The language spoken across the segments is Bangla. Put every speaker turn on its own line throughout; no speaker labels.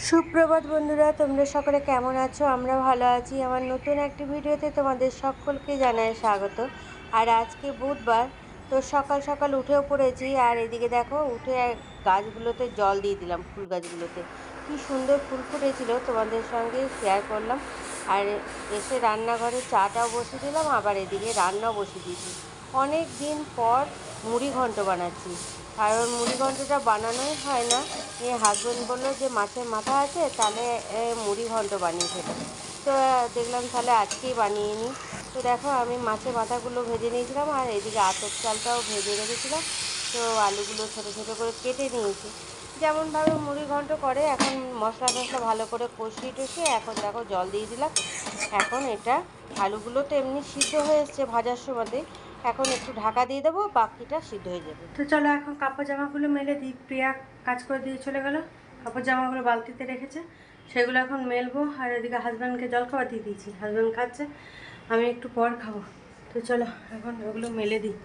সুপ্রভাত বন্ধুরা, তোমরা সকলে কেমন আছো? আমরা ভালো আছি। আমার নতুন একটি ভিডিওতে তোমাদের সকলকে জানাই স্বাগত। আর আজকে বুধবার, তো সকাল সকাল উঠেও পড়েছি। আর এদিকে দেখো, উঠে গাছগুলোতে জল দিয়ে দিলাম, ফুল গাছগুলোতে কি সুন্দর ফুল ফুটেছিল, তোমাদের সঙ্গে শেয়ার করলাম। আর এসে রান্নাঘরে চাটাও বসিয়ে দিলাম, আবার এদিকে রান্নাও বসিয়ে দিয়েছি। অনেক দিন পর মুড়ি ঘন্ট বানাচ্ছি, কারণ মুড়ি ঘন্টটা বানানোই হয় না। হাজব্যান্ড বললো যে মাছের মাথা আছে, তাহলে মুড়ি ঘন্ট বানিয়ে খেতে। তো দেখলাম তাহলে আজকেই বানিয়ে নিই। তো দেখো, আমি মাছের মাথাগুলো ভেজে নিয়েছিলাম, আর এদিকে আতপ চালটাও ভেজে রেখেছিলাম। তো আলুগুলো ছোটো ছোটো করে কেটে নিয়েছি, যেমনভাবে মুড়ি ঘন্ট করে। এখন মশলা টশলা ভালো করে কষিয়ে টষিয়ে এখন দেখো জল দিয়ে দিলাম। এখন এটা আলুগুলো তো এমনি সিদ্ধ হয়ে এসছে ভাজার সময়তে, এখন একটু ঢাকা দিয়ে দেবো, বাকিটা সিদ্ধ হয়ে যাবে। তো চলো এখন কাপড় জামাগুলো মেলে দিই। প্রিয়া কাজ করে দিয়ে চলে গেল, কাপড় জামাগুলো বালতিতে রেখেছে, সেগুলো এখন মেলবো। আর এদিকে হাজব্যান্ডকে জলখাবার দিয়ে দিয়েছি, হাজব্যান্ড খাচ্ছে, আমি একটু পর খাবো। তো চলো এখন ওগুলো মেলে দিই।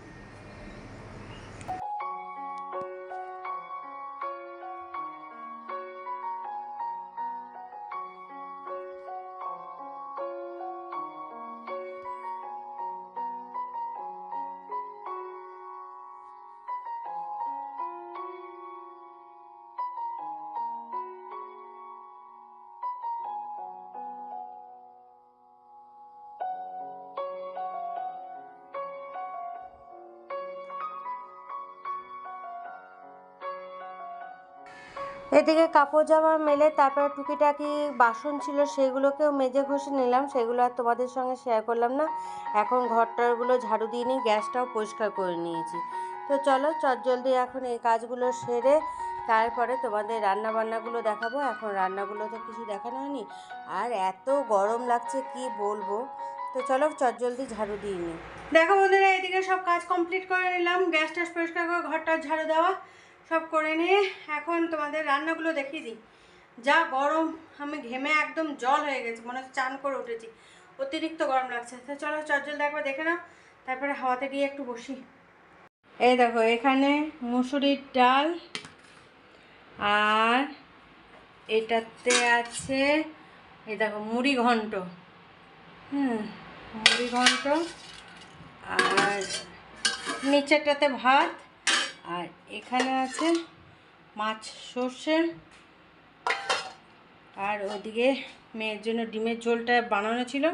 এদিকে কাপড় জামা মেলে তারপরে টুকিটাকি বাসন ছিল, সেগুলোকেও মেজে ঘষে নিলাম, সেগুলো আর তোমাদের সঙ্গে শেয়ার করলাম না। এখন ঘরটারগুলো ঝাড়ু দিয়ে নিই, গ্যাসটাও পরিষ্কার করে নিয়েছি। তো চলো চটজলদি এখন এই কাজগুলো সেরে তারপরে তোমাদের রান্নাবান্নাগুলো দেখাবো। এখন রান্নাগুলো তো কিছু দেখানো হয়নি, আর এত গরম লাগছে কি বলবো। তো চলো চটজলদি ঝাড়ু দিয়ে নিই। দেখো বন্ধুরা, এদিকে সব কাজ কমপ্লিট করে নিলাম, গ্যাস ট্যাস পরিষ্কার করে ঘরটা ঝাড়ু দেওয়া সব করে নিয়ে এখন তোমাদের রান্নাগুলো দেখিয়ে দিই। যা গরম, আমি ঘেমে একদম জল হয়ে গেছে, মনে হচ্ছে চান করে উঠেছি, অতিরিক্ত গরম লাগছে। তো চলো চটজলদি একবার দেখে নাও, তারপরে হাওয়াতে গিয়ে একটু বসি। এই দেখো, এখানে মুসুরির ডাল, আর এটাতে আছে এই দেখো মুড়ি ঘন্ট, মুড়ি ঘন্ট, আর নিচেরটাতে ভাত, আর এখানে আছে মাছ সর্ষে, আর ওদিকে মেয়ের জন্য ডিমের ঝোলটা বানানো ছিল,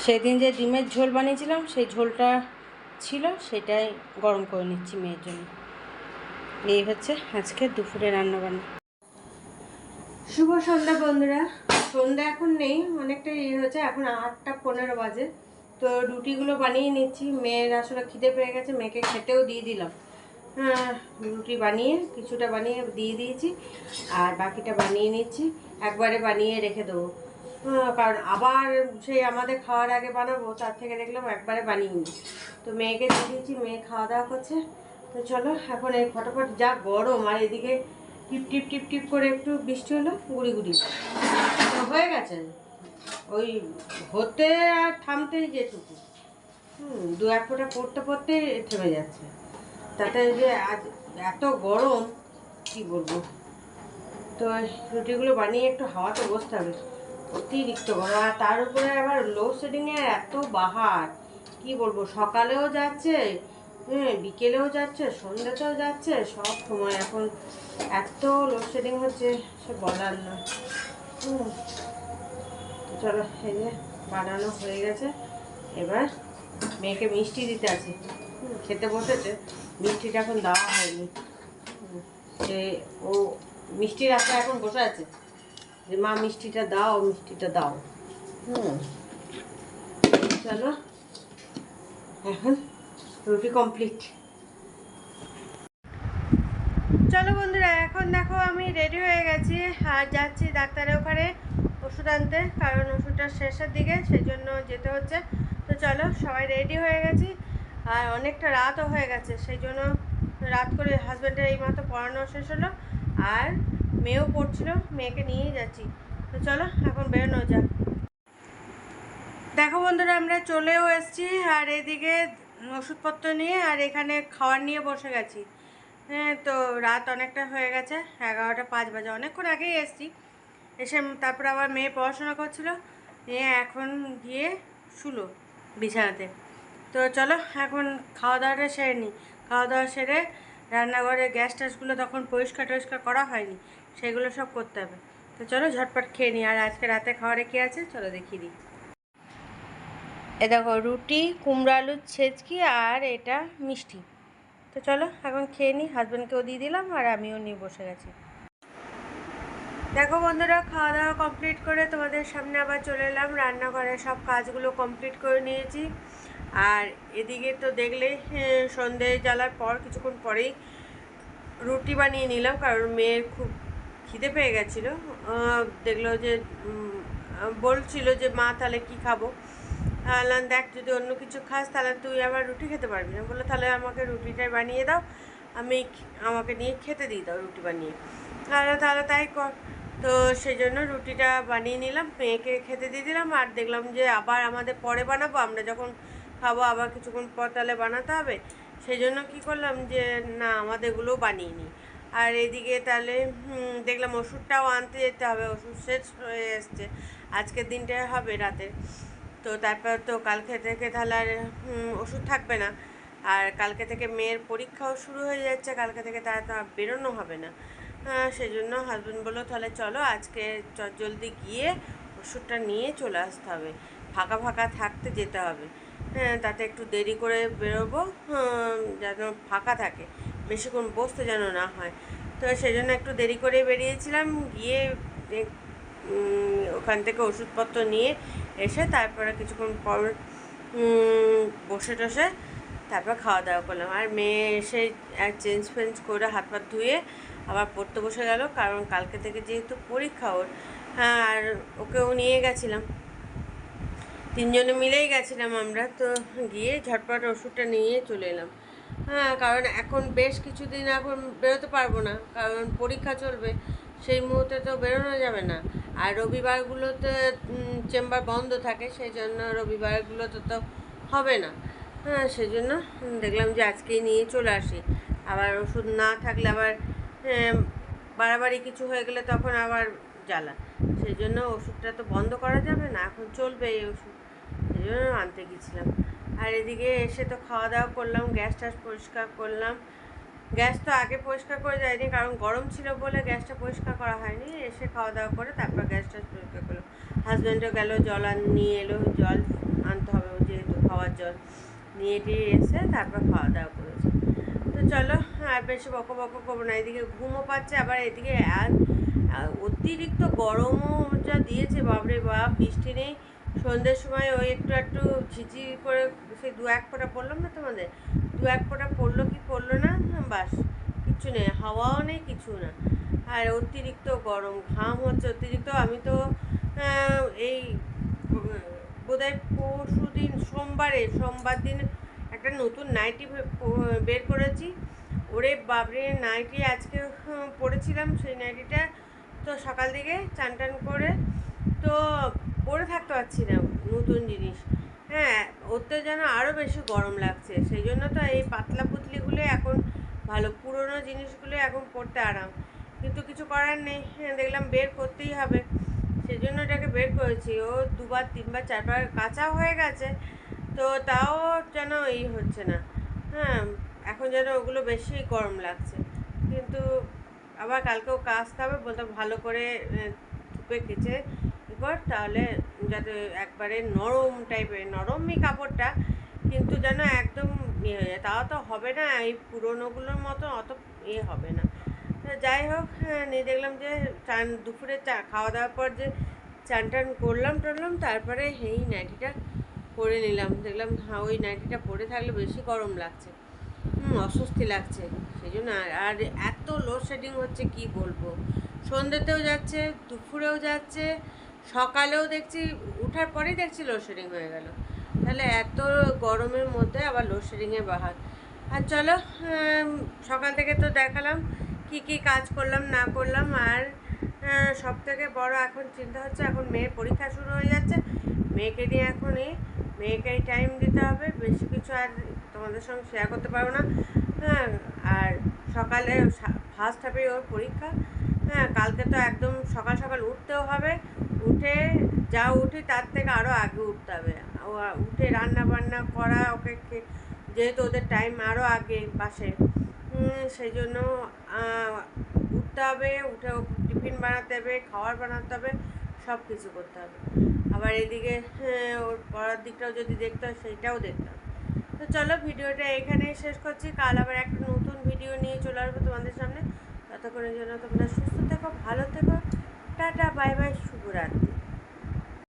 সেদিন যে ডিমের ঝোল বানিয়েছিলাম সেই ঝোলটা ছিল, সেটাই গরম করে নিচ্ছি মেয়ের জন্য। এই হচ্ছে আজকে দুপুরে রান্নাবান্না। শুভ সন্ধ্যা বন্ধুরা। সন্ধ্যা এখন নেই, অনেকটা হয়েছে, এখন 8:15 বাজে। তো রুটিগুলো বানিয়ে নিচ্ছি, মেয়ের আসলে খিদে পেয়ে গেছে, মেয়েকে খেতেও দিয়ে দিলাম। রুটি বানিয়ে কিছুটা বানিয়ে দিয়ে দিয়েছি, আর বাকিটা বানিয়ে নিচ্ছি, একবারে বানিয়ে রেখে দেবো। কারণ আবার সেই আমাদের খাওয়ার আগে বানাবো, তার থেকে দেখলাম একবারে বানিয়ে নিই। তো মেয়েকে দিয়ে দিয়েছি, মেয়ে খাওয়া দাওয়া করছে। তো চলো এখন এই ফটাফট, যা গরম, আর এদিকে টিপ টিপ টিপ টিপ করে একটু বৃষ্টি হলো, গুড়ি গুড়ি হয়ে গেছে, ওই হতে আর থামতেই যেটুকু, দু এক ফোঁটা পড়তে পড়তে থেমে যাচ্ছে। তাতে যে আজ এত গরম কি বলবো। তো রুটিগুলো বানিয়ে একটু হাওয়াতে বসতে হবে, অতিরিক্ত গরম। আর তার উপরে আবার লোডশেডিংয়ের এত বাহার, কি বলবো, সকালেও যাচ্ছে, বিকেলেও যাচ্ছে, সন্ধ্যাতেও যাচ্ছে, সব সময় এখন এত লোডশেডিং হচ্ছে, সে বলার না। চলো, এই যে বানানো হয়ে গেছে, এবার মেয়েকে মিষ্টি দিতে আছে, খেতে বসেছে, মিষ্টিটা এখন দেওয়া হয়নি। যে ও মিষ্টির আশায় এখন বসে আছে, যে মা মিষ্টিটা দাও, মিষ্টিটা দাও। চলো এখন রুটি কমপ্লিট। চলো বন্ধুরা, এখন দেখো আমি রেডি হয়ে গেছি, আর যাচ্ছি ডাক্তারের ওখানে ওষুধ আনতে, কারণ ওষুধটা শেষের দিকে, সেই জন্য যেতে হচ্ছে। তো চলো, সবাই রেডি হয়ে গেছি, আর অনেকটা রাতও হয়ে গেছে, সেই জন্য রাত করে হাজব্যান্ডের এইমাত্র পড়ানো শেষ হলো, আর মেয়েও পড়ছিল, মেয়েকে নিয়েই যাচ্ছি। তো চলো এখন বেরোনো যাক। দেখো বন্ধুরা, আমরা চলেও এসেছি, আর এদিকে ওষুধপত্র নিয়ে আর এখানে খাওয়ার নিয়ে বসে গেছি। তো রাত অনেকটা হয়ে গেছে, 11:05 বাজে, অনেকক্ষণ আগেই এসেছি। এসে তারপরে আবার মেয়ে পড়াশোনা করছিল, মেয়ে এখন গিয়ে শুলো বিছানাতে। তো চলো এখন খাওয়া দাওয়াটা সেরে নিই। খাওয়া দাওয়া সেরে রান্নাঘরে গ্যাস ট্যাসগুলো তখন পরিষ্কার টরিষ্কার করা হয়নি, সেগুলো সব করতে হবে। তো চলো ঝটপট খেয়ে নিই। আর আজকে রাতে খাওয়ারে কী আছে চলো দেখিয়ে দিই। এ দেখো রুটি, কুমড়ো আলুর ছেচকি আর এটা মিষ্টি। তো চলো এখন খেয়ে নিই। হাজব্যান্ডকেও দিয়ে দিলাম আর আমিও নিয়ে বসে গেছি। দেখো বন্ধুরা, খাওয়া দাওয়া কমপ্লিট করে তোমাদের সামনে আবার চলে এলাম। রান্নাঘরে সব কাজগুলো কমপ্লিট করে নিয়েছি। আর এদিকে তো দেখলে সন্ধে জ্বালার পর কিছুক্ষণ পরেই রুটি বানিয়ে নিলাম, কারণ মেয়ের খুব খিদে পেয়ে গেছিলো। দেখলো যে বলছিল যে মা তাহলে কী খাবো। বললাম দেখ যদি অন্য কিছু খাস তাহলে তুই আবার রুটি খেতে পারবি না। বললো তাহলে আমাকে রুটিটাই বানিয়ে দাও, আমাকে নিয়ে খেতে দিই দাও রুটি বানিয়ে। তাহলে তাই কর। তো সেই জন্য রুটিটা বানিয়ে নিলাম, মেয়েকে খেতে দিয়ে দিলাম। আর দেখলাম যে আবার আমাদের পরে বানাবো, আমরা যখন খাবো আবার কিছুক্ষণ পর তাহলে বানাতে হবে। সেই জন্য কী করলাম যে না আমাদেরগুলোও বানিয়ে নিই। আর এদিকে তাহলে দেখলাম ওষুধটাও আনতে যেতে হবে, ওষুধ শেষ হয়ে এসছে, আজকের দিনটা হবে রাতে। তো তারপর তো কালকে থেকে তাহলে আর ওষুধ থাকবে না। আর কালকে থেকে মেয়ের পরীক্ষাও শুরু হয়ে যাচ্ছে, কালকে থেকে তার তো বেরোনো হবে না। সেই জন্য হাজব্যান্ড বললো তাহলে চলো আজকে জলদি গিয়ে ওষুধটা নিয়ে চলে আসতে হবে, ফাঁকা ফাঁকা থাকতে যেতে হবে। তাতে একটু দেরি করে বেরোবো, যেন ফাঁকা থাকে, বেশিক্ষণ বসতে যেন না হয়। তো সেই জন্য একটু দেরি করে বেরিয়েছিলাম, গিয়ে ওখান থেকে ওষুধপত্র নিয়ে এসে তারপরে কিছুক্ষণ পর বসে টসে তারপর খাওয়া দাওয়া করলাম। আর মেয়ে এসে চেঞ্জ ফেঞ্জ করে হাত পা ধুয়ে আবার পড়তে বসে গেল, কারণ কালকে থেকে যেহেতু পরীক্ষা ওর। আর ওকেও নিয়ে গেছিলাম, তিনজনে মিলেই গেছিলাম আমরা। তো গিয়ে ঝটপট ওষুধটা নিয়ে চলে এলাম। কারণ এখন বেশ কিছুদিন এখন বেরোতে পারবো না, কারণ পরীক্ষা চলবে, সেই মুহূর্তে তো বেরোনো যাবে না। আর রবিবারগুলোতে চেম্বার বন্ধ থাকে, সেই জন্য রবিবারগুলোতে তো হবে না। সেই জন্য দেখলাম যে আজকেই নিয়ে চলে আসি। আবার ওষুধ না থাকলে আবার বাড়াবাড়ি কিছু হয়ে গেলে তখন আবার জ্বালা। সেই জন্য ওষুধটা তো বন্ধ করা যাবে না, এখন চলবে এই ওষুধ, সেই জন্য আনতে গেছিলাম। আর এদিকে এসে তো খাওয়া দাওয়া করলাম, গ্যাস ট্যাস পরিষ্কার করলাম। গ্যাস তো আগে পরিষ্কার করে যায়নি, কারণ গরম ছিল বলে গ্যাসটা পরিষ্কার করা হয়নি। এসে খাওয়া দাওয়া করে তারপর গ্যাস ট্যাস পরিষ্কার করলাম। হাজব্যান্ডও গেল জল নিয়ে এলো, জল আনতে হবে যেহেতু খাওয়ার জল নিয়ে টিয়ে এসে তারপর খাওয়া দাওয়া করেছে। তো চলো আর বেশি বকো বকো করবো না, এদিকে ঘুমও পাচ্ছে, আবার এদিকে অতিরিক্ত গরমও যা দিয়েছে বাপরে বাপ। বৃষ্টি নেই, সন্ধ্যের সময় ওই একটু ঝিঝি করে সেই 1 ফোঁটা পড়লাম না তোমাদের, 1 ফোঁটা পড়লো কি পড়লো না, বাস কিচ্ছু নেই, হাওয়াও নেই কিছু না। আর অতিরিক্ত গরম, ঘাম হচ্ছে অতিরিক্ত। আমি তো এই বোধহয় সোমবার দিন একটা নতুন নাইটি বের করেছি। ওরে বাপরে, নাইটি আজকে পরেছিলাম, সেই নাইটিটা তো সকাল থেকে চান টান করে তো পরে থাকতে পারছি না, নতুন জিনিস। ওতে যেন আরও বেশি গরম লাগছে, সেই জন্য তো এই পাতলা পুতলিগুলো এখন ভালো, পুরোনো জিনিসগুলো এখন পরতে আরাম, কিন্তু কিছু করার নেই। দেখলাম বের করতেই হবে, সেই জন্য এটাকে বের করেছি। ও 2বার 3বার 4বার কাঁচা হয়ে গেছে, তো তাও যেন হচ্ছে না। এখন যেন ওগুলো বেশি গরম লাগছে, কিন্তু আবার কালকেও কাচতে হবে, বলতে ভালো করে ধুপে কেচে এবার, তাহলে যাতে একবারে নরম টাইপের, নরমই কাপড়টা, কিন্তু যেন একদম হয়ে যায়, তাও তো হবে না, এই পুরোনোগুলোর মতো অত হবে না। যাই হোক, নিয়ে দেখলাম যে দুপুরে খাওয়া দাওয়ার পর যে চান টান করলাম তারপরে এই নাইটিটা পরে নিলাম। দেখলাম ওই নাইটিটা পরে থাকলে বেশি গরম লাগছে, অস্বস্তি লাগছে, সেই জন্য। আর এত লোডশেডিং হচ্ছে কি বলবো, সন্ধ্যেতেও যাচ্ছে, দুপুরেও যাচ্ছে, সকালেও দেখছি, উঠার পরেই দেখছি লোডশেডিং হয়ে গেল। তাহলে এত গরমের মধ্যে আবার লোডশেডিংয়ের বাহার। আর চলো, সকাল থেকে তো দেখালাম কি কি কাজ করলাম না করলাম। আর সব থেকে বড় এখন চিন্তা হচ্ছে, এখন মেয়ের পরীক্ষা শুরু হয়ে যাচ্ছে, মেয়েকে নিয়ে মেয়েকেই টাইম দিতে হবে, বেশি কিছু আর তোমাদের সঙ্গে শেয়ার করতে পারবো না। আর সকালে ফার্স্ট হাফে ওর পরীক্ষা,
হ্যাঁ, কালকে তো একদম সকাল সকাল উঠতেও হবে, উঠে যা উঠি তার থেকে আরও আগে উঠতে হবে, উঠে রান্না বান্না করা ওকে যেহেতু ওদের টাইম আরও আগে বাসে, সেই জন্য উঠতে হবে, উঠে টিফিন বানাতে হবে, খাবার বানাতে হবে, সব কিছু করতে হবে। আবার এদিকে ওর পড়ার দিকটাও যদি দেখতে হয় সেইটাও দেখতে হবে। তো চলো ভিডিওটা এখানেই শেষ করছি, কাল আবার একটা নতুন ভিডিও নিয়ে চলে আসবো তোমাদের সামনে। ততক্ষণের জন্য তোমরা সুস্থ থেকো, ভালো থেকো, টাটা, বাই বাই, শুভরাত্রি।